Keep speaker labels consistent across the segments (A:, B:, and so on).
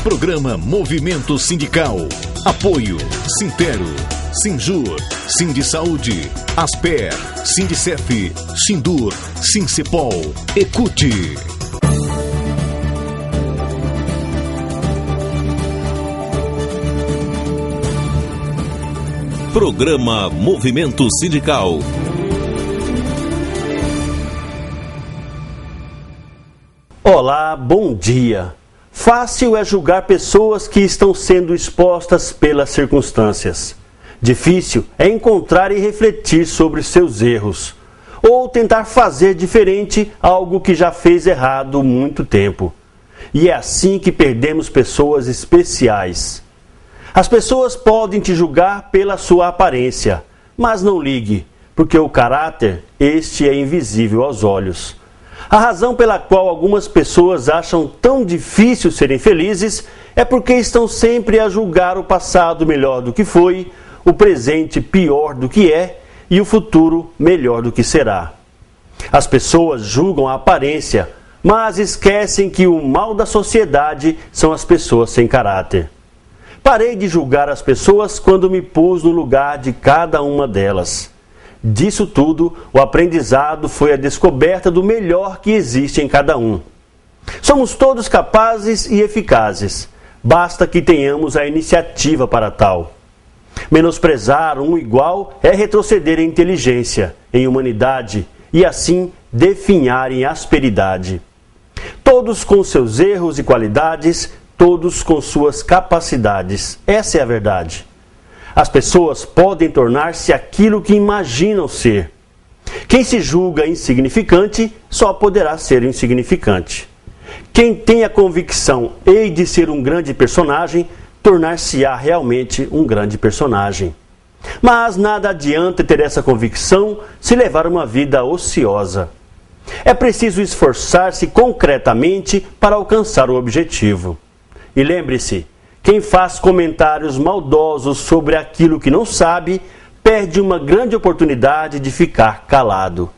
A: Programa Movimento Sindical. Apoio Sintero, Sinjur, Sindisaúde, Asper, Sindicef, Sindur, Sincepol, Ecute. Programa Movimento Sindical.
B: Olá, bom dia. Fácil é julgar pessoas que estão sendo expostas pelas circunstâncias. Difícil é encontrar e refletir sobre seus erros, ou tentar fazer diferente algo que já fez errado há muito tempo. E é assim que perdemos pessoas especiais. As pessoas podem te julgar pela sua aparência, mas não ligue, porque o caráter, este é invisível aos olhos. A razão pela qual algumas pessoas acham tão difícil serem felizes é porque estão sempre a julgar o passado melhor do que foi, o presente pior do que é e o futuro melhor do que será. As pessoas julgam a aparência, mas esquecem que o mal da sociedade são as pessoas sem caráter. Parei de julgar as pessoas quando me pus no lugar de cada uma delas. Disso tudo, o aprendizado foi a descoberta do melhor que existe em cada um. Somos todos capazes e eficazes, basta que tenhamos a iniciativa para tal. Menosprezar um igual é retroceder em inteligência, em humanidade e assim definhar em asperidade. Todos com seus erros e qualidades, todos com suas capacidades. Essa é a verdade. As pessoas podem tornar-se aquilo que imaginam ser. Quem se julga insignificante só poderá ser insignificante. Quem tem a convicção hei de ser um grande personagem, tornar-se-á realmente um grande personagem. Mas nada adianta ter essa convicção se levar uma vida ociosa. É preciso esforçar-se concretamente para alcançar o objetivo. E lembre-se, quem faz comentários maldosos sobre aquilo que não sabe, perde uma grande oportunidade de ficar calado.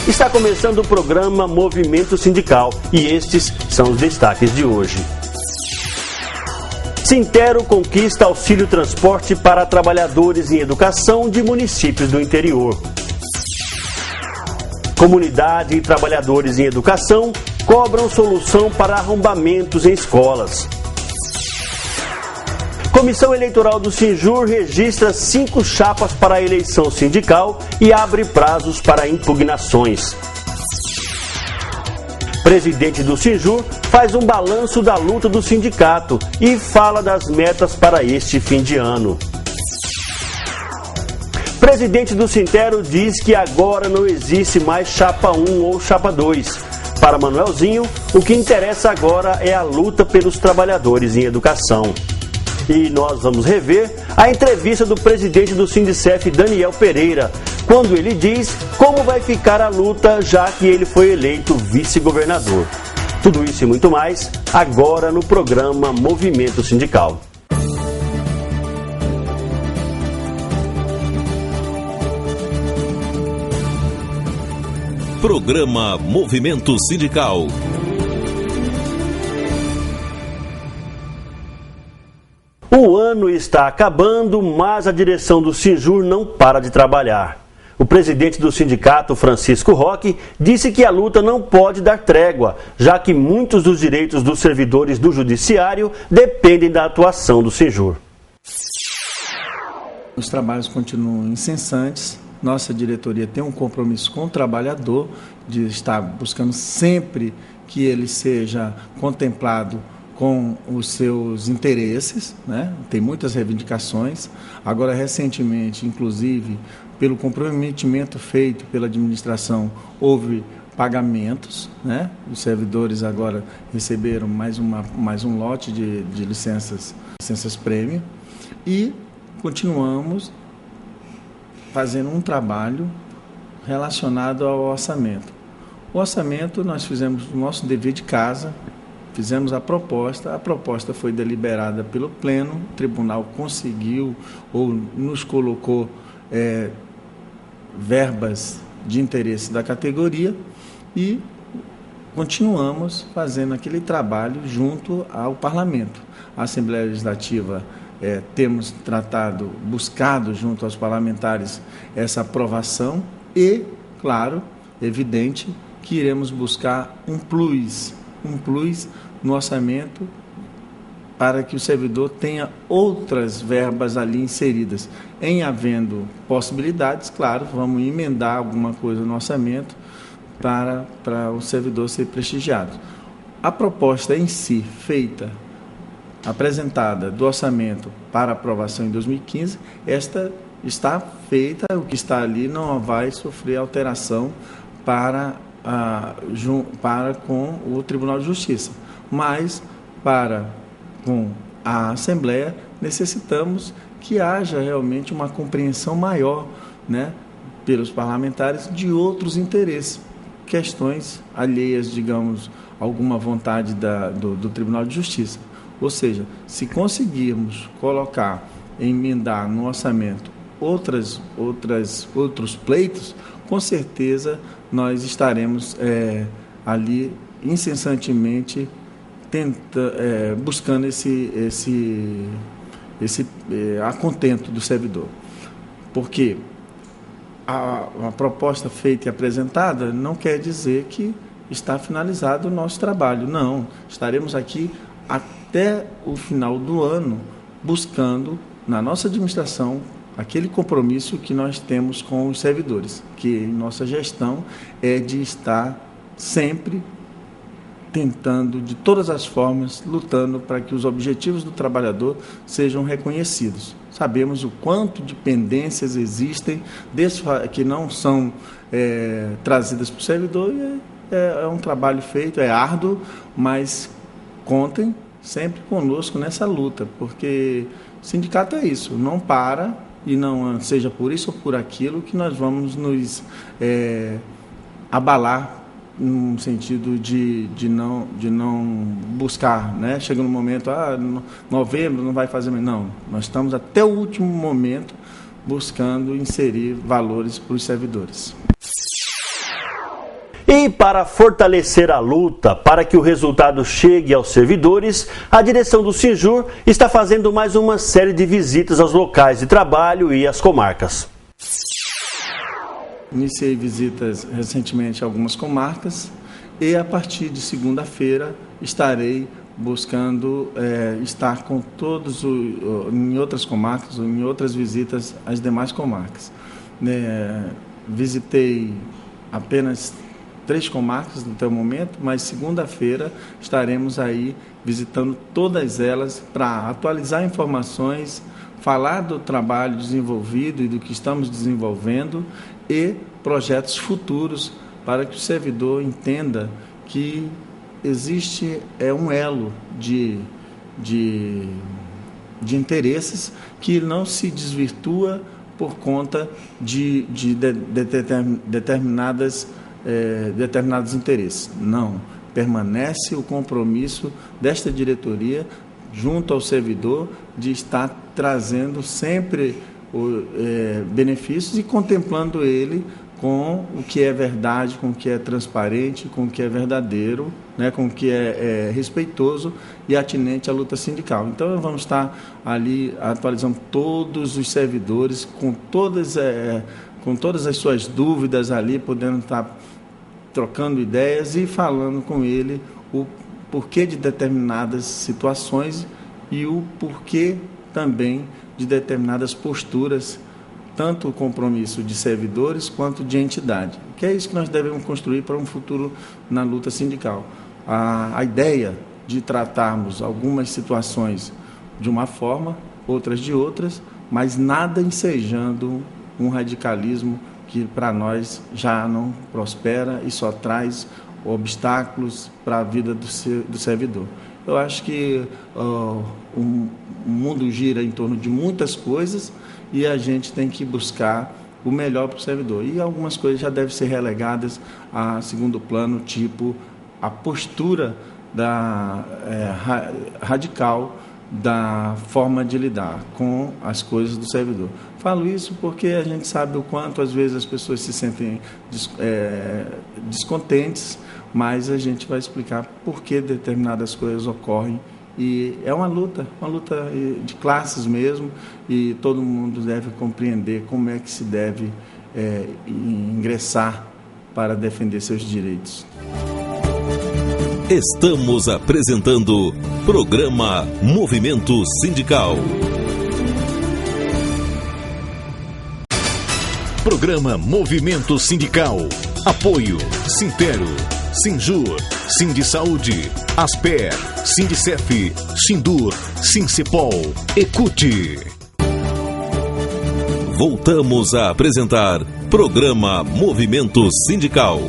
B: Está começando o programa Movimento Sindical e estes são os destaques de hoje. Sintero conquista auxílio transporte para trabalhadores em educação de municípios do interior. Comunidade e trabalhadores em educação cobram solução para arrombamentos em escolas. Comissão Eleitoral do Sinjur registra 5 chapas para a eleição sindical e abre prazos para impugnações. Presidente do Sinjur faz um balanço da luta do sindicato e fala das metas para este fim de ano. Presidente do Sintero diz que agora não existe mais chapa 1 ou chapa 2. Para Manuelzinho, o que interessa agora é a luta pelos trabalhadores em educação. E nós vamos rever a entrevista do presidente do Sindicef, Daniel Pereira, quando ele diz como vai ficar a luta já que ele foi eleito vice-governador. Tudo isso e muito mais, agora no programa Movimento Sindical.
A: Programa Movimento Sindical.
B: O ano está acabando, mas a direção do Sinjur não para de trabalhar. O presidente do sindicato, Francisco Roque, disse que a luta não pode dar trégua, já que muitos dos direitos dos servidores do judiciário dependem da atuação do Sinjur.
C: Os trabalhos continuam incessantes. Nossa diretoria tem um compromisso com o trabalhador de estar buscando sempre que ele seja contemplado com os seus interesses, né? Tem muitas reivindicações. Agora, recentemente, inclusive, pelo comprometimento feito pela administração, houve pagamentos, né? Os servidores agora receberam mais um lote de licenças prêmio e continuamos fazendo um trabalho relacionado ao orçamento. O orçamento, nós fizemos o nosso dever de casa, fizemos a proposta foi deliberada pelo Pleno, o Tribunal conseguiu ou nos colocou verbas de interesse da categoria e continuamos fazendo aquele trabalho junto ao Parlamento. A Assembleia Legislativa temos buscado junto aos parlamentares essa aprovação e, claro, evidente que iremos buscar um plus no orçamento para que o servidor tenha outras verbas ali inseridas. Em havendo possibilidades, claro, vamos emendar alguma coisa no orçamento para o servidor ser prestigiado. A proposta em si, apresentada do orçamento para aprovação em 2015, esta está feita, o que está ali não vai sofrer alteração para com o Tribunal de Justiça. Mas, com a Assembleia, necessitamos que haja realmente uma compreensão maior, né, pelos parlamentares de outros interesses, questões alheias, digamos, alguma vontade do Tribunal de Justiça. Ou seja, se conseguirmos emendar no orçamento outros pleitos, com certeza nós estaremos ali incessantemente buscando esse acontento do servidor. Porque a proposta feita e apresentada não quer dizer que está finalizado o nosso trabalho. Não, estaremos aqui até o final do ano buscando, na nossa administração, aquele compromisso que nós temos com os servidores, que em nossa gestão é de estar sempre tentando, de todas as formas, lutando para que os objetivos do trabalhador sejam reconhecidos. Sabemos o quanto de pendências existem, que não são trazidas para o servidor, e é um trabalho feito, é árduo, mas contem sempre conosco nessa luta, porque o sindicato é isso, não para, e não seja por isso ou por aquilo que nós vamos nos abalar no sentido de não buscar, né? Chega no momento, novembro não vai fazer mais. Não, nós estamos até o último momento buscando inserir valores para os servidores.
B: E para fortalecer a luta para que o resultado chegue aos servidores, a direção do Sinjur está fazendo mais uma série de visitas aos locais de trabalho e às comarcas.
C: Iniciei visitas recentemente a algumas comarcas e a partir de segunda-feira estarei buscando estar com todos em outras comarcas, ou em outras visitas às demais comarcas. Visitei apenas 3 comarcas no teu momento, mas segunda-feira estaremos aí visitando todas elas para atualizar informações, falar do trabalho desenvolvido e do que estamos desenvolvendo e projetos futuros para que o servidor entenda que existe um elo de interesses que não se desvirtua por conta de determinados interesses. Não, permanece o compromisso desta diretoria junto ao servidor de estar trazendo sempre benefícios e contemplando ele com o que é verdade, com o que é transparente, com o que é verdadeiro, né, com o que é respeitoso e atinente à luta sindical. Então, vamos estar ali atualizando todos os servidores, com todas as suas dúvidas ali, podendo estar trocando ideias e falando com ele o porquê de determinadas situações e o porquê também de determinadas posturas, tanto o compromisso de servidores quanto de entidade, que é isso que nós devemos construir para um futuro na luta sindical. A ideia de tratarmos algumas situações de uma forma, outras de outras, mas nada ensejando um radicalismo que para nós já não prospera e só traz obstáculos para a vida do servidor. Eu acho que o mundo gira em torno de muitas coisas e a gente tem que buscar o melhor para o servidor. E algumas coisas já devem ser relegadas a segundo plano, tipo a postura radical da forma de lidar com as coisas do servidor. Falo isso porque a gente sabe o quanto às vezes as pessoas se sentem descontentes mas a gente vai explicar por que determinadas coisas ocorrem. E é uma luta de classes mesmo, e todo mundo deve compreender como é que se deve ingressar para defender seus direitos.
A: Estamos apresentando Programa Movimento Sindical. Programa Movimento Sindical. Apoio Sintero, Sinjur, Sindisaúde, Asper, Sindicef, Sindur, Sincepol, Ecute. Voltamos a apresentar Programa Movimento Sindical.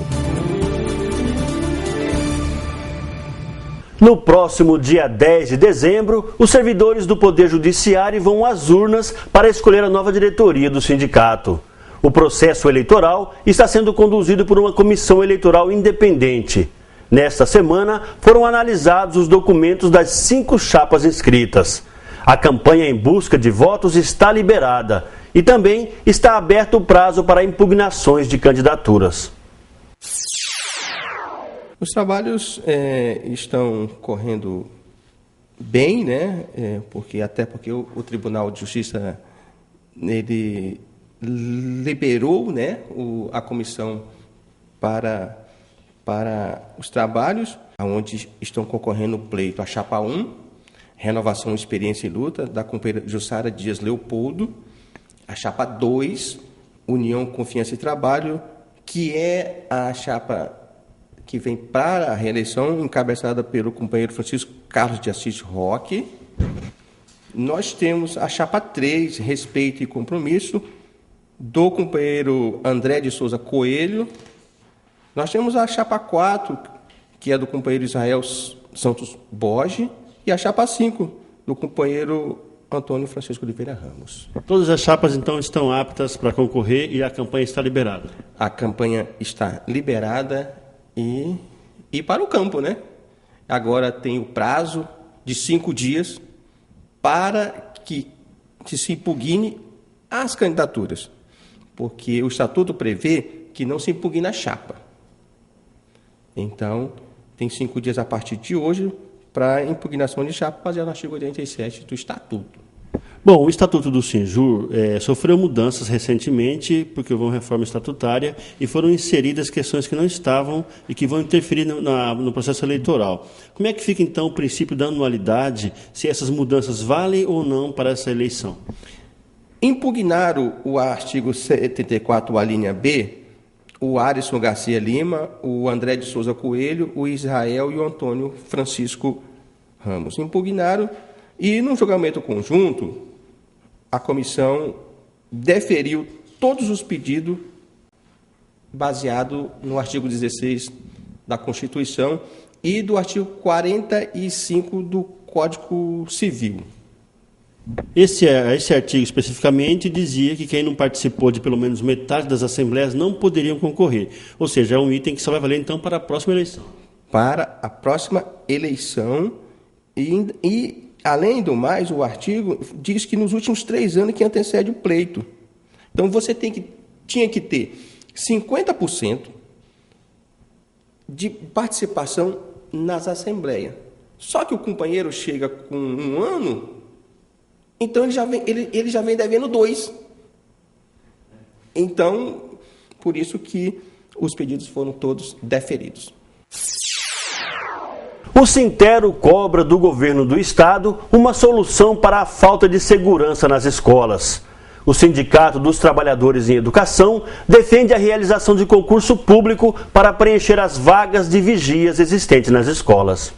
B: No próximo dia 10 de dezembro, os servidores do Poder Judiciário vão às urnas para escolher a nova diretoria do sindicato. O processo eleitoral está sendo conduzido por uma comissão eleitoral independente. Nesta semana, foram analisados os documentos das 5 chapas inscritas. A campanha em busca de votos está liberada e também está aberto o prazo para impugnações de candidaturas.
D: Os trabalhos estão correndo bem, né? Porque o Tribunal de Justiça ele liberou, né, a comissão para os trabalhos, onde estão concorrendo o pleito a Chapa 1, Renovação, Experiência e Luta, da companheira Jussara Dias Leopoldo, a Chapa 2, União, Confiança e Trabalho, que é a chapa que vem para a reeleição, encabeçada pelo companheiro Francisco Carlos de Assis Roque. Nós temos a Chapa 3, Respeito e Compromisso, do companheiro André de Souza Coelho. Nós temos a Chapa 4, que é do companheiro Israel Santos Borges, e a Chapa 5, do companheiro Antônio Francisco Oliveira Ramos.
B: Todas as chapas, então, estão aptas para concorrer e a campanha está liberada?
D: A campanha está liberada e para o campo, né? Agora tem o prazo de 5 dias para que se impugne as candidaturas, porque o Estatuto prevê que não se impugna a chapa. Então, tem 5 dias a partir de hoje para impugnação de chapa, baseado no artigo 87 do Estatuto.
B: Bom, o Estatuto do Sinjur sofreu mudanças recentemente, porque houve uma reforma estatutária e foram inseridas questões que não estavam e que vão interferir no processo eleitoral. Como é que fica, então, o princípio da anualidade, se essas mudanças valem ou não para essa eleição?
D: Impugnaram o artigo 74, a linha B, o Alisson Garcia Lima, o André de Souza Coelho, o Israel e o Antônio Francisco Ramos. Impugnaram e, num julgamento conjunto, a comissão deferiu todos os pedidos baseado no artigo 16 da Constituição e do artigo 45 do Código Civil.
B: Esse artigo especificamente dizia que quem não participou de pelo menos metade das assembleias não poderiam concorrer. Ou seja, é um item que só vai valer então para a próxima eleição.
D: Para a próxima eleição e além do mais, o artigo diz que nos últimos 3 anos que antecede o pleito. Então, você tinha que ter 50% de participação nas assembleias. Só que o companheiro chega com 1 ano, então ele já vem devendo 2. Então, por isso que os pedidos foram todos deferidos.
B: O Sintero cobra do governo do estado uma solução para a falta de segurança nas escolas. O Sindicato dos Trabalhadores em Educação defende a realização de concurso público para preencher as vagas de vigias existentes nas escolas.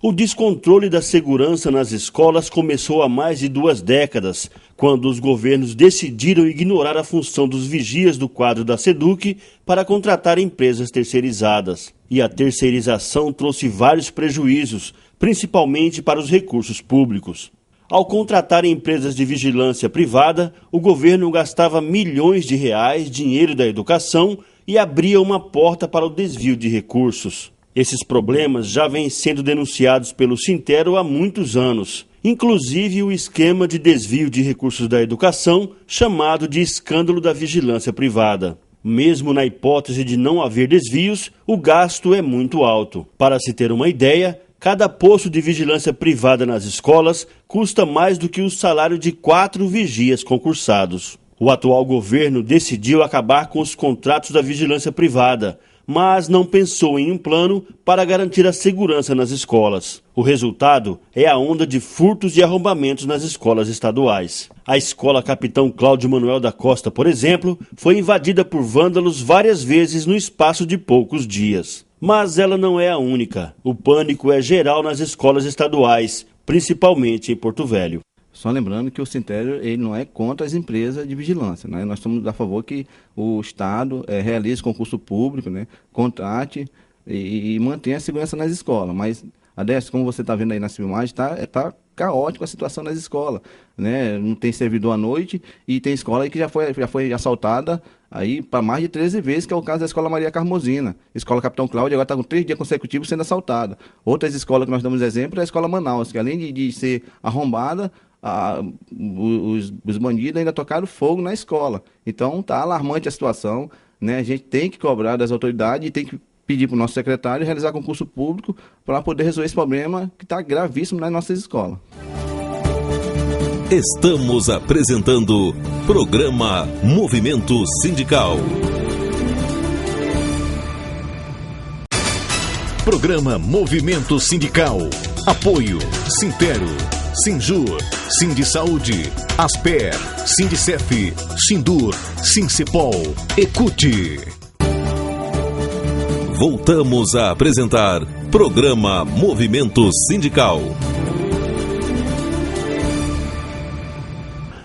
B: O descontrole da segurança nas escolas começou há mais de 2 décadas, quando os governos decidiram ignorar a função dos vigias do quadro da SEDUC para contratar empresas terceirizadas. E a terceirização trouxe vários prejuízos, principalmente para os recursos públicos. Ao contratar empresas de vigilância privada, o governo gastava milhões de reais, dinheiro da educação, e abria uma porta para o desvio de recursos. Esses problemas já vêm sendo denunciados pelo Sintero há muitos anos, inclusive o esquema de desvio de recursos da educação, chamado de escândalo da vigilância privada. Mesmo na hipótese de não haver desvios, o gasto é muito alto. Para se ter uma ideia, cada posto de vigilância privada nas escolas custa mais do que o salário de 4 vigias concursados. O atual governo decidiu acabar com os contratos da vigilância privada, mas não pensou em um plano para garantir a segurança nas escolas. O resultado é a onda de furtos e arrombamentos nas escolas estaduais. A escola Capitão Cláudio Manuel da Costa, por exemplo, foi invadida por vândalos várias vezes no espaço de poucos dias. Mas ela não é a única. O pânico é geral nas escolas estaduais, principalmente em Porto Velho.
E: Só lembrando que o Sintério ele não é contra as empresas de vigilância, né? Nós estamos a favor que o Estado realize concurso público, né? Contrate e mantenha a segurança nas escolas. Mas, Adécio, como você está vendo aí nas filmagens, está caótico a situação nas escolas, né? Não tem servidor à noite e tem escola aí que já foi assaltada aí para mais de 13 vezes, que é o caso da Escola Maria Carmozina. Escola Capitão Cláudio agora está com 3 dias consecutivos sendo assaltada. Outras escolas que nós damos exemplo é a Escola Manaus, que além de ser arrombada, os bandidos ainda tocaram fogo na escola. Então está alarmante a situação, né? A gente tem que cobrar das autoridades e tem que pedir para o nosso secretário realizar concurso público para poder resolver esse problema que está gravíssimo nas nossas escolas.
A: Estamos apresentando Programa Movimento Sindical. Programa Movimento Sindical. Apoio Sintero, Sinjur, Sindisaúde, Asper, Sindicef, Sindur, Sincepol, Ecute. Voltamos a apresentar Programa Movimento Sindical.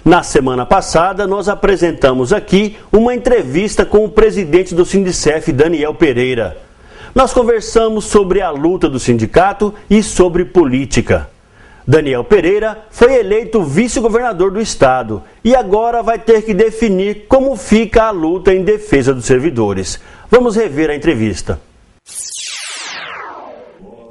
B: Na semana passada, nós apresentamos aqui uma entrevista com o presidente do Sindicef, Daniel Pereira. Nós conversamos sobre a luta do sindicato e sobre política. Daniel Pereira foi eleito vice-governador do estado e agora vai ter que definir como fica a luta em defesa dos servidores. Vamos rever a entrevista.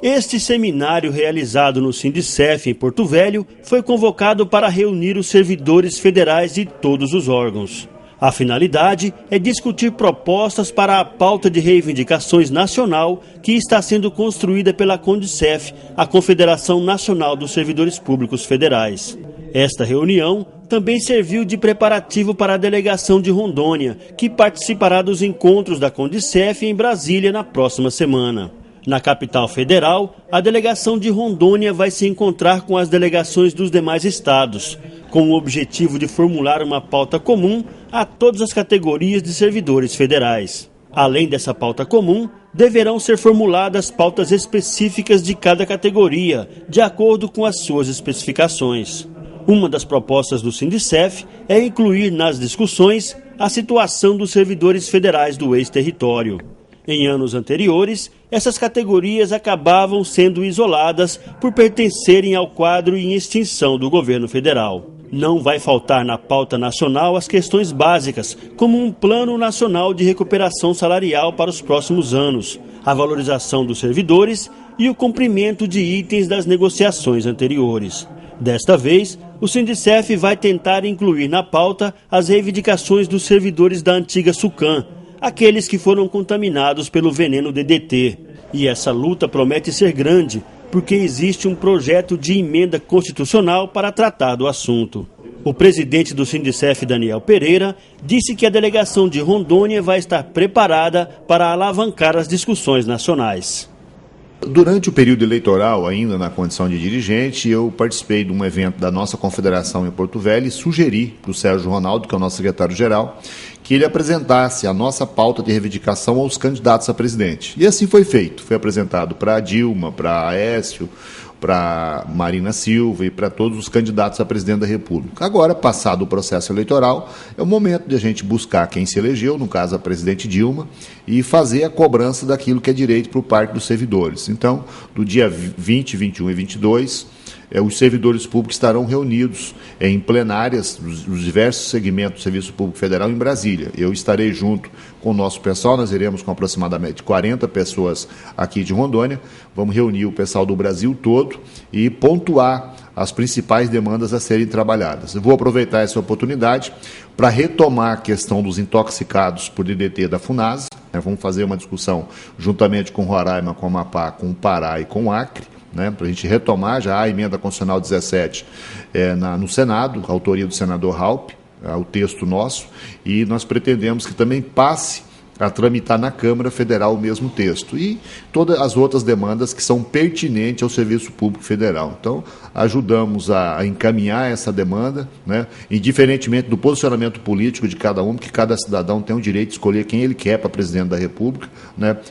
B: Este seminário realizado no Sindicef em Porto Velho foi convocado para reunir os servidores federais de todos os órgãos. A finalidade é discutir propostas para a pauta de reivindicações nacional que está sendo construída pela Condicef, a Confederação Nacional dos Servidores Públicos Federais. Esta reunião também serviu de preparativo para a delegação de Rondônia, que participará dos encontros da Condicef em Brasília na próxima semana. Na capital federal, a delegação de Rondônia vai se encontrar com as delegações dos demais estados, com o objetivo de formular uma pauta comum a todas as categorias de servidores federais. Além dessa pauta comum, deverão ser formuladas pautas específicas de cada categoria, de acordo com as suas especificações. Uma das propostas do Sindicef é incluir nas discussões a situação dos servidores federais do ex-território. Em anos anteriores, essas categorias acabavam sendo isoladas por pertencerem ao quadro em extinção do governo federal. Não vai faltar na pauta nacional as questões básicas, como um plano nacional de recuperação salarial para os próximos anos, a valorização dos servidores e o cumprimento de itens das negociações anteriores. Desta vez, o Sindicef vai tentar incluir na pauta as reivindicações dos servidores da antiga SUCAM, aqueles que foram contaminados pelo veneno DDT. E essa luta promete ser grande, porque existe um projeto de emenda constitucional para tratar do assunto. O presidente do Sindicef, Daniel Pereira, disse que a delegação de Rondônia vai estar preparada para alavancar as discussões nacionais.
F: Durante o período eleitoral, ainda na condição de dirigente, eu participei de um evento da nossa confederação em Porto Velho e sugeri para o Sérgio Ronaldo, que é o nosso secretário-geral, que ele apresentasse a nossa pauta de reivindicação aos candidatos a presidente. E assim foi feito. Foi apresentado para a Dilma, para Aécio, para Marina Silva e para todos os candidatos a presidente da República. Agora, passado o processo eleitoral, é o momento de a gente buscar quem se elegeu, no caso a presidente Dilma, e fazer a cobrança daquilo que é direito por parte dos servidores. Então, do dia 20, 21 e 22, os servidores públicos estarão reunidos em plenárias dos diversos segmentos do Serviço Público Federal em Brasília. Eu estarei junto com o nosso pessoal, nós iremos com aproximadamente 40 pessoas aqui de Rondônia, vamos reunir o pessoal do Brasil todo e pontuar as principais demandas a serem trabalhadas. Eu vou aproveitar essa oportunidade para retomar a questão dos intoxicados por DDT da FUNASA. Vamos fazer uma discussão juntamente com Roraima, com Amapá, com o Pará e com o Acre, para a gente retomar. Já a emenda constitucional 17 no Senado, a autoria do senador Raupp, o texto nosso, e nós pretendemos que também passe a tramitar na Câmara Federal o mesmo texto, e todas as outras demandas que são pertinentes ao Serviço Público Federal. Então, ajudamos a encaminhar essa demanda, indiferentemente do posicionamento político de cada um, porque cada cidadão tem o direito de escolher quem ele quer para presidente da República,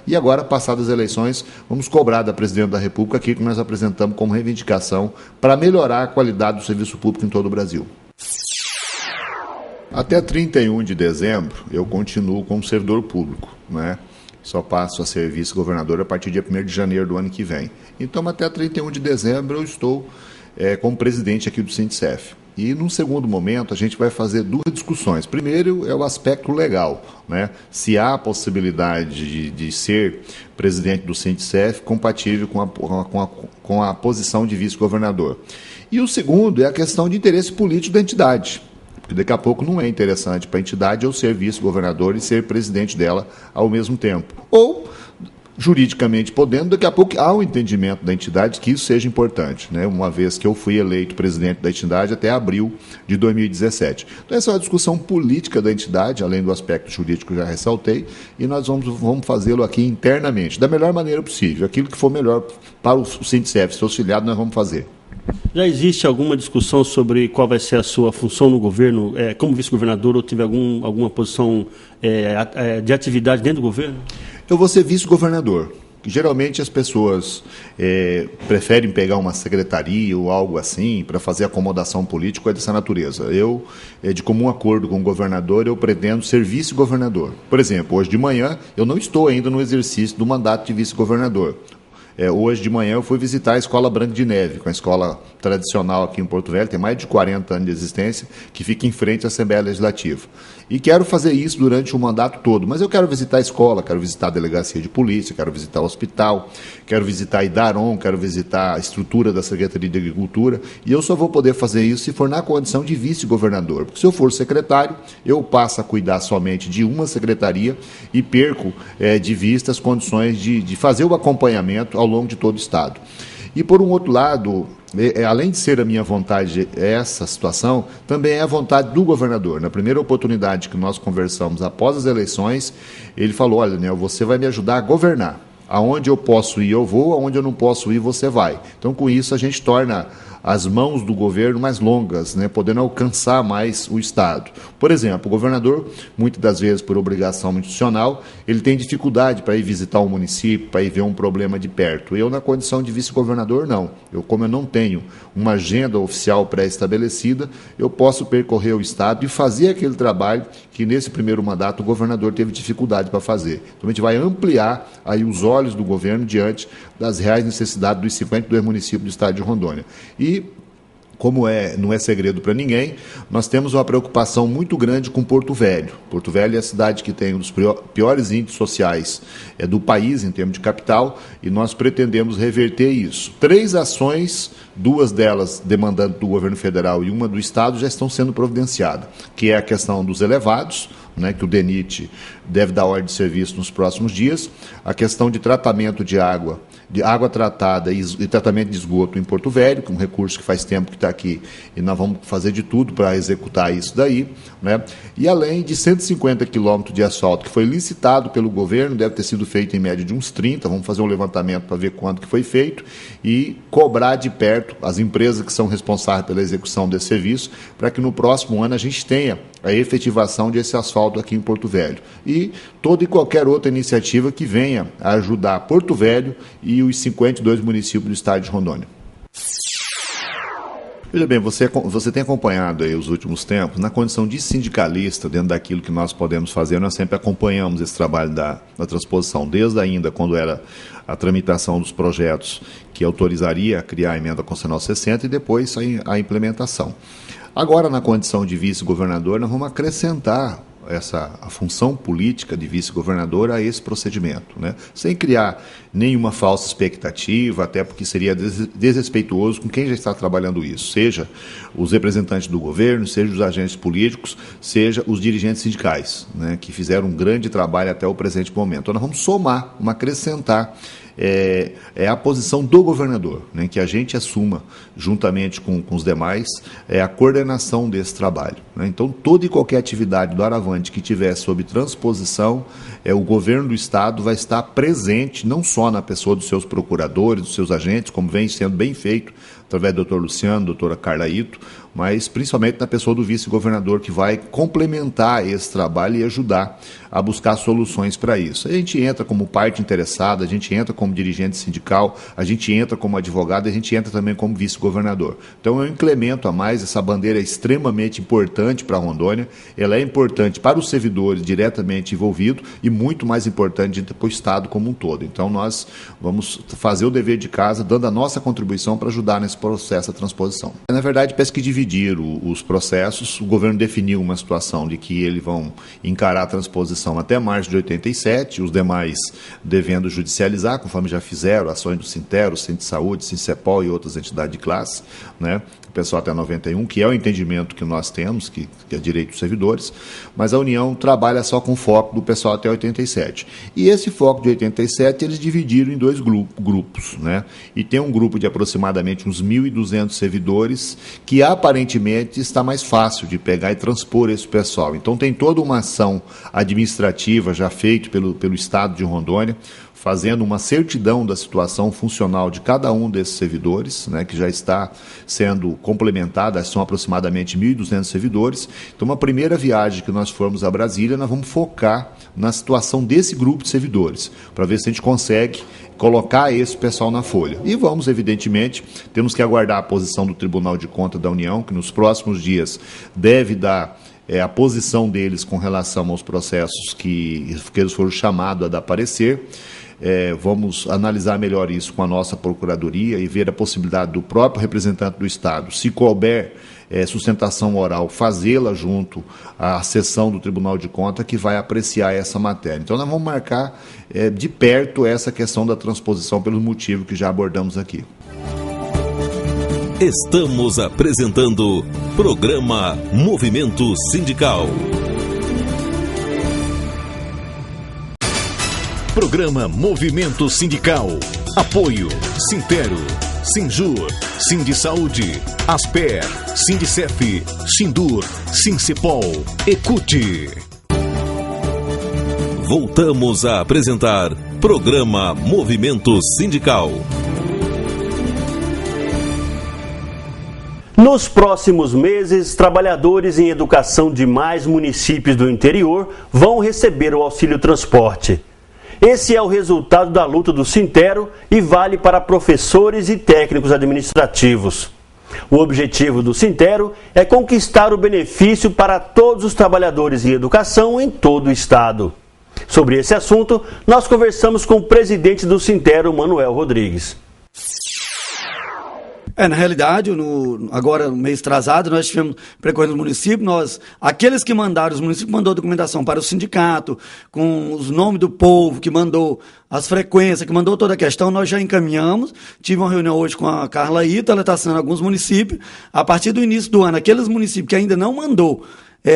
F: e agora, passadas as eleições, vamos cobrar da presidente da República aquilo que nós apresentamos como reivindicação para melhorar a qualidade do serviço público em todo o Brasil. Até 31 de dezembro, eu continuo como servidor público, Só passo a ser vice-governador a partir de 1º de janeiro do ano que vem. Então, até 31 de dezembro, eu estou como presidente aqui do Sindicef. E, num segundo momento, a gente vai fazer duas discussões. Primeiro é o aspecto legal, se há a possibilidade de ser presidente do Sindicef compatível com a posição de vice-governador. E o segundo é a questão de interesse político da entidade. Porque daqui a pouco não é interessante para a entidade eu ser vice-governador e ser presidente dela ao mesmo tempo. Ou, juridicamente podendo, daqui a pouco há um entendimento da entidade que isso seja importante, uma vez que eu fui eleito presidente da entidade até abril de 2017. Então, essa é uma discussão política da entidade, além do aspecto jurídico que já ressaltei, e nós vamos fazê-lo aqui internamente, da melhor maneira possível. Aquilo que for melhor para o Sindicef, seu auxiliado, nós vamos fazer.
B: Já existe alguma discussão sobre qual vai ser a sua função no governo, como vice-governador, ou teve alguma posição de atividade dentro do governo?
F: Eu vou ser vice-governador. Geralmente as pessoas preferem pegar uma secretaria ou algo assim para fazer acomodação política dessa natureza. Eu, de comum acordo com o governador, eu pretendo ser vice-governador. Por exemplo, hoje de manhã eu não estou ainda no exercício do mandato de vice-governador. Hoje de manhã eu fui visitar a Escola Branca de Neve, que é uma escola tradicional aqui em Porto Velho, tem mais de 40 anos de existência, que fica em frente à Assembleia Legislativa. E quero fazer isso durante o mandato todo, mas eu quero visitar a escola, quero visitar a delegacia de polícia, quero visitar o hospital, quero visitar a Idaron, quero visitar a estrutura da Secretaria de Agricultura, e eu só vou poder fazer isso se for na condição de vice-governador, porque se eu for secretário, eu passo a cuidar somente de uma secretaria e perco de vista as condições de fazer o acompanhamento ao longo de todo o Estado. E, por um outro lado, além de ser a minha vontade essa situação, também é a vontade do governador. Na primeira oportunidade que nós conversamos após as eleições, ele falou, olha, Nel, você vai me ajudar a governar. Aonde eu posso ir, eu vou, aonde eu não posso ir, você vai. Então, com isso, a gente torna as mãos do governo mais longas, podendo alcançar mais o Estado. Por exemplo, o governador, muitas das vezes por obrigação institucional, ele tem dificuldade para ir visitar um município, para ir ver um problema de perto. Eu, na condição de vice-governador, não. Como eu não tenho uma agenda oficial pré-estabelecida, eu posso percorrer o Estado e fazer aquele trabalho que, nesse primeiro mandato, o governador teve dificuldade para fazer. Então, a gente vai ampliar aí os olhos do governo diante das reais necessidades dos 52 municípios do estado de Rondônia. E, como não é segredo para ninguém, nós temos uma preocupação muito grande com Porto Velho. Porto Velho é a cidade que tem um dos piores índices sociais do país, em termos de capital, e nós pretendemos reverter isso. 3 ações, 2 delas demandando do governo federal e uma do Estado, já estão sendo providenciadas, que é a questão dos elevados, que o DENIT deve dar ordem de serviço nos próximos dias, a questão de tratamento de água tratada e tratamento de esgoto em Porto Velho, que é um recurso que faz tempo que está aqui, e nós vamos fazer de tudo para executar isso daí, E além de 150 quilômetros de asfalto que foi licitado pelo governo, deve ter sido feito em média de uns 30, vamos fazer um levantamento para ver quanto que foi feito, e cobrar de perto as empresas que são responsáveis pela execução desse serviço, para que no próximo ano a gente tenha a efetivação desse asfalto aqui em Porto Velho. E toda e qualquer outra iniciativa que venha a ajudar Porto Velho e os 52 municípios do estado de Rondônia. Veja bem, você tem acompanhado aí os últimos tempos, na condição de sindicalista, dentro daquilo que nós podemos fazer, nós sempre acompanhamos esse trabalho da transposição, desde ainda quando era a tramitação dos projetos que autorizaria a criar a emenda constitucional 60 e depois a implementação. Agora, na condição de vice-governador, nós vamos acrescentar a função política de vice-governador a esse procedimento, né? Sem criar nenhuma falsa expectativa, até porque seria desrespeituoso com quem já está trabalhando isso, seja os representantes do governo, seja os agentes políticos, seja os dirigentes sindicais, né, que fizeram um grande trabalho até o presente momento. Então nós vamos somar, vamos acrescentar a posição do governador, né, que a gente assuma, juntamente com os demais, a coordenação desse trabalho, né? Então, toda e qualquer atividade do Aravante que tiver sob transposição, o governo do Estado vai estar presente, não só na pessoa dos seus procuradores, dos seus agentes, como vem sendo bem feito, através do doutor Luciano, doutora Carla Ito, mas principalmente na pessoa do vice-governador, que vai complementar esse trabalho e ajudar a buscar soluções para isso. A gente entra como parte interessada, a gente entra como dirigente sindical, a gente entra como advogado, a gente entra também como vice-governador. Então é um incremento a mais, essa bandeira é extremamente importante para Rondônia, ela é importante para os servidores diretamente envolvidos e muito mais importante para o Estado como um todo. Então nós vamos fazer o dever de casa, dando a nossa contribuição para ajudar nesse processo de transposição. Na verdade, parece que dividir os processos, o governo definiu uma situação de que eles vão encarar a transposição até março de 87, os demais devendo judicializar, conforme já fizeram, ações do Sintero, Centro de Saúde, Sincepol e outras entidades de classe, né? O pessoal até 91, que é o entendimento que nós temos, que é direito dos servidores, mas a União trabalha só com foco do pessoal até 87. E esse foco de 87, eles dividiram em dois grupos, né? E tem um grupo de aproximadamente uns 1.200 servidores, que aparentemente está mais fácil de pegar e transpor esse pessoal. Então tem toda uma ação administrativa já feita pelo Estado de Rondônia, fazendo uma certidão da situação funcional de cada um desses servidores, né, que já está sendo complementada, são aproximadamente 1.200 servidores. Então, uma primeira viagem que nós formos a Brasília, nós vamos focar na situação desse grupo de servidores, para ver se a gente consegue colocar esse pessoal na folha. E vamos, evidentemente, temos que aguardar a posição do Tribunal de Contas da União, que nos próximos dias deve dar a posição deles com relação aos processos que eles foram chamados a dar parecer. Vamos analisar melhor isso com a nossa Procuradoria e ver a possibilidade do próprio representante do Estado, se couber sustentação oral, fazê-la junto à sessão do Tribunal de Contas, que vai apreciar essa matéria. Então, nós vamos marcar de perto essa questão da transposição pelo motivo que já abordamos aqui.
A: Estamos apresentando Programa Movimento Sindical. Programa Movimento Sindical. Apoio Sintero, Sinjur, Sindisaúde, Asper, Sindicef, Sindur, Sincepol, Ecute. Voltamos a apresentar Programa Movimento Sindical.
B: Nos próximos meses, trabalhadores em educação de mais municípios do interior vão receber o auxílio transporte. Esse é o resultado da luta do Sintero e vale para professores e técnicos administrativos. O objetivo do Sintero é conquistar o benefício para todos os trabalhadores em educação em todo o estado. Sobre esse assunto, nós conversamos com o presidente do Sintero, Manuel Rodrigues.
G: Na realidade, agora, no mês atrasado, nós tivemos percorrendo o município, aqueles que mandaram, os municípios mandou documentação para o sindicato, com os nomes do povo, que mandou as frequências, que mandou toda a questão, nós já encaminhamos. Tive uma reunião hoje com a Carla Ito, ela está assinando alguns municípios. A partir do início do ano, aqueles municípios que ainda não mandou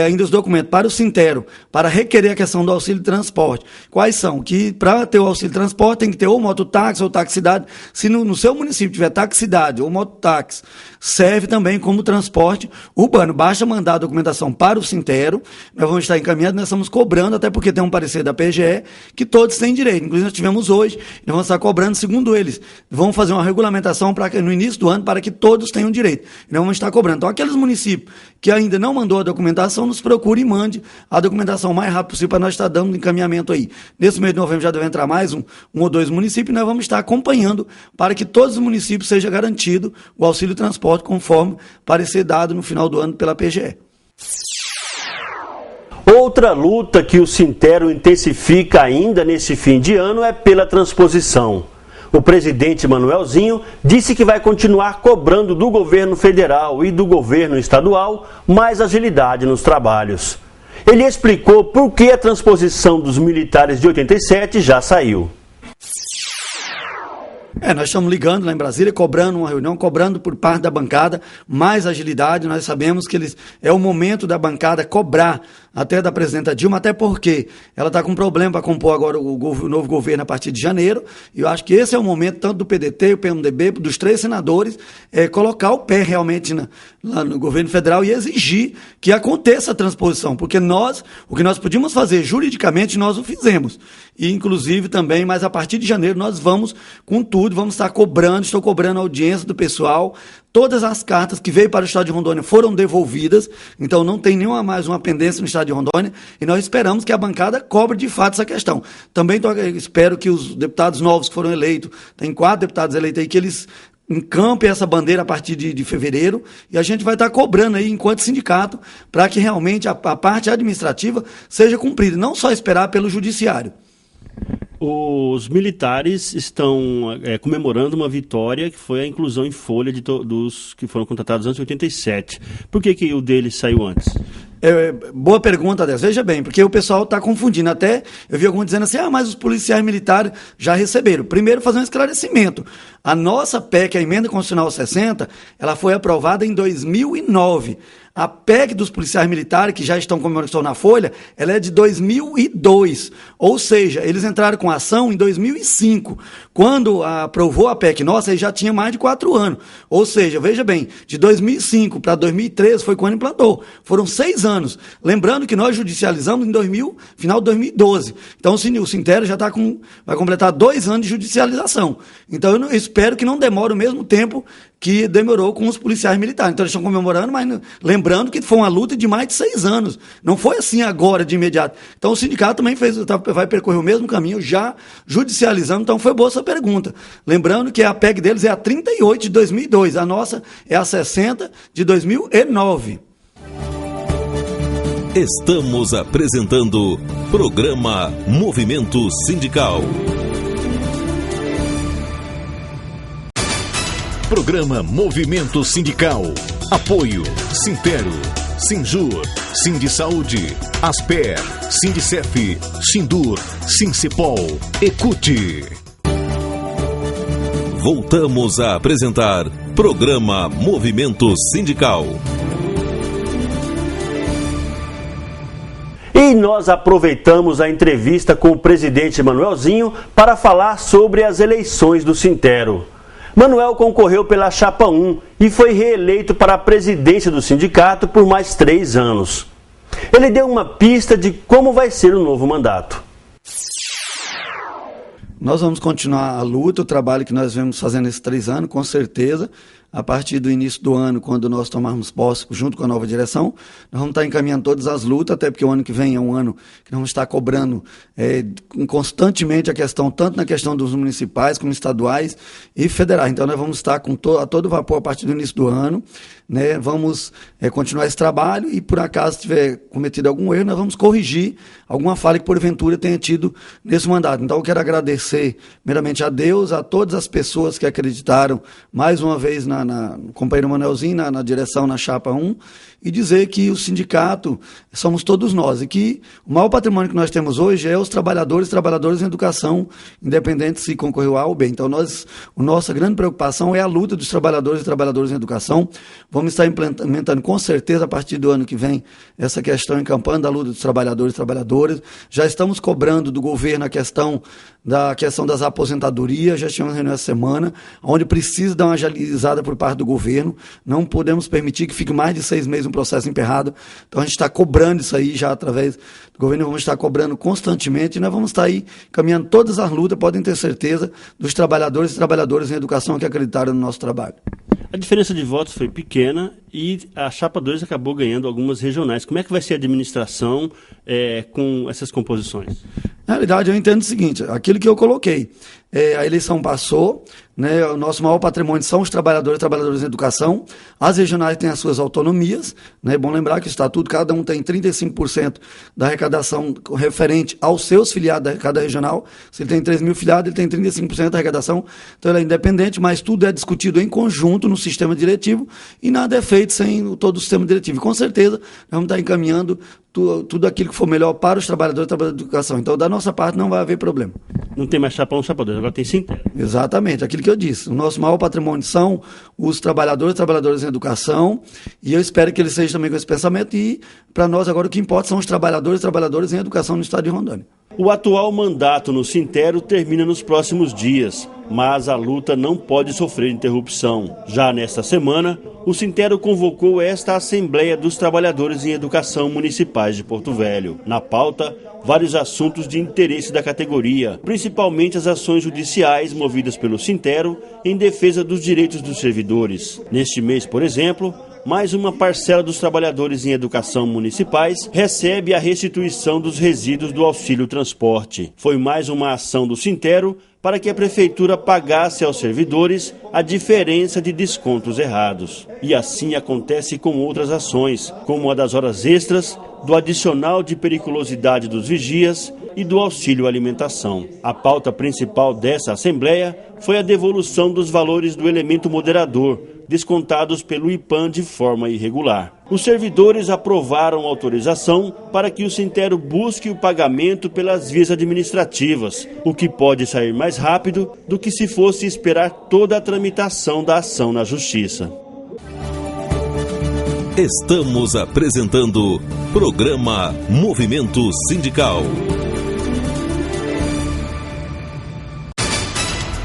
G: ainda os documentos para o Sintero, para requerer a questão do auxílio de transporte. Quais são? Que para ter o auxílio de transporte tem que ter ou mototáxi ou taxicidade. Se no seu município tiver taxicidade ou mototáxi, serve também como transporte urbano. Basta mandar a documentação para o Sintero, nós vamos estar encaminhando, nós estamos cobrando, até porque tem um parecer da PGE, que todos têm direito. Inclusive nós tivemos hoje, nós vamos estar cobrando, segundo eles, vão fazer uma regulamentação no início do ano para que todos tenham direito. Nós vamos estar cobrando. Então, aqueles municípios que ainda não mandou a documentação, nos procure e mande a documentação o mais rápido possível para nós estar dando encaminhamento aí. Nesse mês de novembro já deve entrar mais um ou dois municípios e nós vamos estar acompanhando para que todos os municípios seja garantido o auxílio transporte conforme parecer dado no final do ano pela PGE.
B: Outra luta que o Sintero intensifica ainda nesse fim de ano é pela transposição. O presidente Manuelzinho disse que vai continuar cobrando do governo federal e do governo estadual mais agilidade nos trabalhos. Ele explicou por que a transposição dos militares de 87 já saiu.
G: Nós estamos ligando lá em Brasília, cobrando uma reunião, cobrando por parte da bancada mais agilidade. Nós sabemos que é o momento da bancada cobrar até da presidenta Dilma, até porque ela está com problema para compor agora o novo governo a partir de janeiro, e eu acho que esse é o momento, tanto do PDT, o PMDB, dos 3 senadores, colocar o pé realmente lá no governo federal e exigir que aconteça a transposição, porque o que nós podíamos fazer juridicamente, nós o fizemos, e inclusive também, mas a partir de janeiro nós vamos com tudo, vamos estar cobrando, estou cobrando a audiência do pessoal. Todas as cartas que veio para o Estado de Rondônia foram devolvidas, então não tem nenhuma mais uma pendência no Estado de Rondônia, e nós esperamos que a bancada cobre de fato essa questão. Também espero que os deputados novos que foram eleitos, tem 4 deputados eleitos aí, que eles encampem essa bandeira a partir de fevereiro, e a gente vai estar cobrando aí, enquanto sindicato, para que realmente a parte administrativa seja cumprida, não só esperar pelo judiciário.
B: Os militares estão comemorando uma vitória que foi a inclusão em folha dos que foram contratados antes de 87. Por que o deles saiu antes?
G: Boa pergunta dessa. Veja bem, porque o pessoal está confundindo. Até eu vi alguns dizendo assim, mas os policiais militares já receberam. Primeiro, fazer um esclarecimento. A nossa PEC, a Emenda Constitucional 60, ela foi aprovada em 2009. A PEC dos policiais militares, que já estão comemorando na folha, ela é de 2002. Ou seja, eles entraram com ação em 2005. Quando aprovou a PEC nossa, ele já tinha mais de 4 anos. Ou seja, veja bem, de 2005 para 2013 foi quando implantou. Foram 6 anos. Lembrando que nós judicializamos em final de 2012. Então o Sintério já vai completar 2 anos de judicialização. Então eu espero que não demore o mesmo tempo que demorou com os policiais militares. Então eles estão comemorando, mas lembrando que foi uma luta de mais de 6 anos. Não foi assim agora, de imediato. Então o sindicato também vai percorrer o mesmo caminho, já judicializando. Então foi boa essa pergunta. Lembrando que a PEC deles é a 38 de 2002. A nossa é a 60 de 2009.
A: Estamos apresentando Programa Movimento Sindical. Programa Movimento Sindical. Apoio Sintero, Sinjur, Sindisaúde, Asper, Sindicef, Sindur, Sincepol, Ecute. Voltamos a apresentar Programa Movimento Sindical.
B: E nós aproveitamos a entrevista com o presidente Manuelzinho para falar sobre as eleições do Sintero. Manuel concorreu pela Chapa 1 e foi reeleito para a presidência do sindicato por mais 3 anos. Ele deu uma pista de como vai ser o novo mandato.
G: Nós vamos continuar a luta, o trabalho que nós vemos fazendo esses 3 anos, com certeza. A partir do início do ano, quando nós tomarmos posse, junto com a nova direção, nós vamos estar encaminhando todas as lutas, até porque o ano que vem é um ano que nós vamos estar cobrando constantemente a questão, tanto na questão dos municipais, como estaduais e federais. Então, nós vamos estar a todo vapor a partir do início do ano, né? Vamos continuar esse trabalho e, por acaso, tiver cometido algum erro, nós vamos corrigir alguma falha que, porventura, tenha tido nesse mandato. Então, eu quero agradecer, primeiramente, a Deus, a todas as pessoas que acreditaram, mais uma vez, no companheiro Manuelzinho, na direção, na Chapa 1, e dizer que o sindicato somos todos nós, e que o maior patrimônio que nós temos hoje é os trabalhadores em educação, independente se concorreu A ou B. Então, a nossa grande preocupação é a luta dos trabalhadores e trabalhadoras em educação. Vamos estar implementando, com certeza, a partir do ano que vem, essa questão em campanha da luta dos trabalhadores e trabalhadoras. Já estamos cobrando do governo a questão das aposentadorias, já tivemos reunião essa semana, onde precisa dar uma agilizada por parte do governo. Não podemos permitir que fique mais de 6 meses um processo emperrado. Então a gente está cobrando isso aí já através do governo, vamos estar cobrando constantemente e nós vamos estar aí caminhando todas as lutas, podem ter certeza, dos trabalhadores e trabalhadoras em educação que acreditaram no nosso trabalho.
B: A diferença de votos foi pequena e a Chapa 2 acabou ganhando algumas regionais. Como é que vai ser a administração com essas composições?
G: Na realidade, eu entendo o seguinte, aquilo que eu coloquei, a eleição passou, né, o nosso maior patrimônio são os trabalhadores e trabalhadoras em educação, as regionais têm as suas autonomias, né, é bom lembrar que o estatuto, cada um tem 35% da arrecadação referente aos seus filiados de cada regional. Se ele tem 3 mil filiados, ele tem 35% da arrecadação, então ele é independente, mas tudo é discutido em conjunto no sistema diretivo e nada é feito sem todo o sistema diretivo. E com certeza, nós vamos estar encaminhando tudo aquilo que for melhor para os trabalhadores e trabalhadoras de educação. Então, da nossa parte, não vai haver problema.
B: Não tem mais chapão, chapão 2, agora tem Sintero.
G: Exatamente, aquilo que eu disse. O nosso maior patrimônio são os trabalhadores e trabalhadoras em educação, e eu espero que eles sejam também com esse pensamento, e para nós agora o que importa são os trabalhadores e trabalhadoras em educação no estado de Rondônia.
B: O atual mandato no Sintero termina nos próximos dias, mas a luta não pode sofrer interrupção. Já nesta semana, o Sintero convocou esta Assembleia dos Trabalhadores em Educação Municipais de Porto Velho. Na pauta, vários assuntos de interesse da categoria, principalmente as ações judiciais movidas pelo Sintero em defesa dos direitos dos servidores. Neste mês, por exemplo, mais uma parcela dos trabalhadores em educação municipais recebe a restituição dos resíduos do auxílio transporte. Foi mais uma ação do Sintero para que a prefeitura pagasse aos servidores a diferença de descontos errados. E assim acontece com outras ações, como a das horas extras, do adicional de periculosidade dos vigias e do auxílio alimentação. A pauta principal dessa Assembleia foi a devolução dos valores do elemento moderador, descontados pelo IPAM de forma irregular. Os servidores aprovaram autorização para que o Sintero busque o pagamento pelas vias administrativas, o que pode sair mais rápido do que se fosse esperar toda a tramitação da ação na Justiça.
A: Estamos apresentando Programa Movimento Sindical.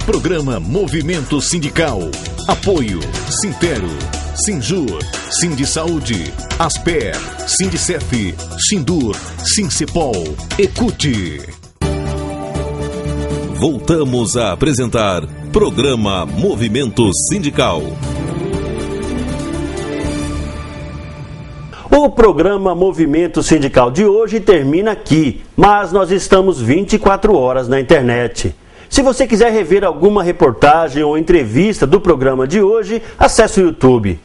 A: Programa Movimento Sindical. Apoio Sintero, Sinjur, Sindisaúde, Asper, Sindicef, Sindur, Sincepol, Ecute. Voltamos a apresentar Programa Movimento Sindical.
B: O programa Movimento Sindical de hoje termina aqui, mas nós estamos 24 horas na internet. Se você quiser rever alguma reportagem ou entrevista do programa de hoje, acesse o YouTube.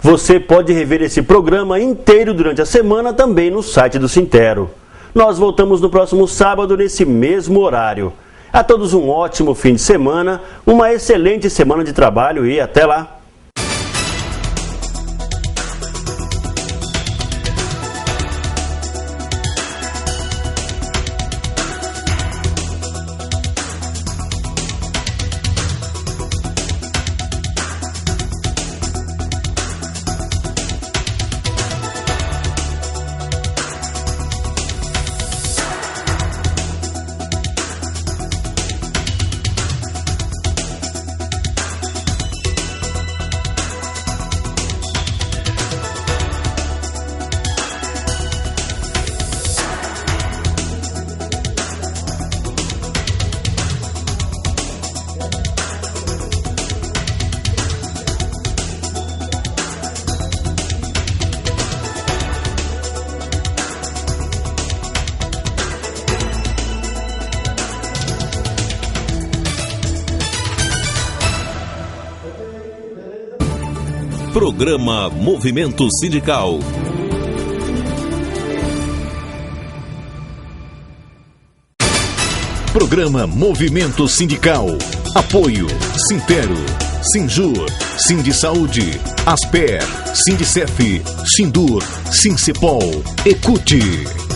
B: Você pode rever esse programa inteiro durante a semana também no site do Sintero. Nós voltamos no próximo sábado nesse mesmo horário. A todos um ótimo fim de semana, uma excelente semana de trabalho e até lá!
A: Programa Movimento Sindical. Programa Movimento Sindical. Apoio Sintero, Sinjur, Sindisaúde, Asper, Sindicef, Sindur, Sincepol, Ecute.